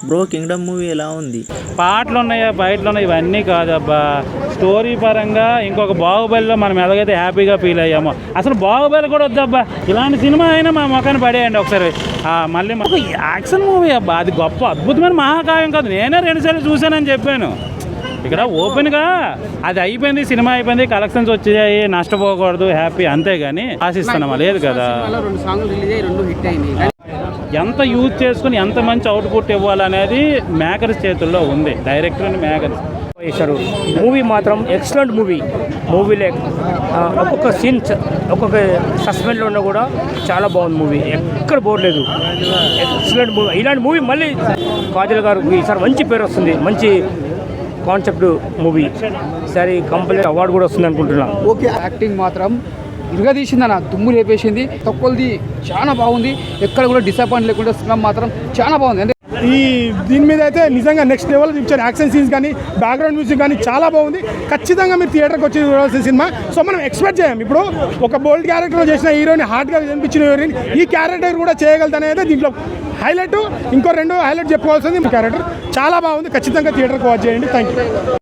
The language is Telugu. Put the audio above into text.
బ్రో కింగ్డమ్ మూవీ ఎలా ఉంది? పాటలు ఉన్నాయా, బయటలు ఉన్నాయి, ఇవన్నీ కాదబ్బా. స్టోరీ పరంగా ఇంకొక బాహుబలిలో మనం ఎలాగైతే హ్యాపీగా ఫీల్ అయ్యామో అసలు బాహుబలి కూడా వద్దబ్బా. ఇలాంటి సినిమా అయినా మా మొఖాన్ని పడేయండి ఒకసారి. మళ్ళీ ఒక యాక్షన్ మూవీ అబ్బా, అది గొప్ప అద్భుతమైన మహాకావ్యం కాదు. నేనే 2 సార్లు చూశానని చెప్పాను. ఇక్కడ ఓపెన్గా అది అయిపోయింది, సినిమా అయిపోయింది, కలెక్షన్స్ వచ్చాయి, నష్టపోకూడదు, హ్యాపీ, అంతేగాని ఆశిస్తున్నామా? లేదు కదా. ఎంత యూజ్ చేసుకుని ఎంత మంచి అవుట్పుట్ ఇవ్వాలనేది మేకర్స్ చేతుల్లో ఉంది, డైరెక్టర్ అండ్ మేకర్స్ చేశారు. మూవీ మాత్రం ఎక్సలెంట్ మూవీలో ఒక్కొక్క సీన్ ఒక్కొక్క సస్పెన్స్లో ఉన్నా కూడా చాలా బాగుంది మూవీ, ఎక్కడ పోవట్లేదు. Excellent movie. ఇలాంటి మూవీ మళ్ళీ కాజల్ గారికి ఈసారి మంచి పేరు వస్తుంది, మంచి కాన్సెప్ట్ మూవీ, ఈసారి కంపల్సరీ అవార్డు కూడా వస్తుంది అనుకుంటున్నాను. ఓకే, యాక్టింగ్ మాత్రం ఇరగదీసింది, దుమ్ము లేపేసింది. తక్కువది చాలా బాగుంది, ఎక్కడ కూడా డిసప్పాయింట్ లేకుండా సినిమా మాత్రం చాలా బాగుంది. అంటే దీని మీద అయితే నిజంగా నెక్స్ట్ లెవెల్ చూపించారు. యాక్షన్ సీన్స్ కానీ, బ్యాక్గ్రౌండ్ మ్యూజిక్ కానీ చాలా బాగుంది. ఖచ్చితంగా మీరు థియేటర్కి వచ్చి చూడాల్సిన సినిమా. సో మనం ఎక్స్పెక్ట్ చేయం, ఇప్పుడు ఒక బోల్డ్ క్యారెక్టర్ చేసిన హీరోని, హార్డ్గా కనిపించిన హీరోని ఈ క్యారెక్టర్ కూడా చేయగలుగుతానేది దీంట్లో హైలైట్. ఇంకో 2 హైలైట్ చెప్పుకోవాల్సింది. క్యారెక్టర్ చాలా బాగుంది, ఖచ్చితంగా థియేటర్కి వాచ్ చేయండి. Thank you.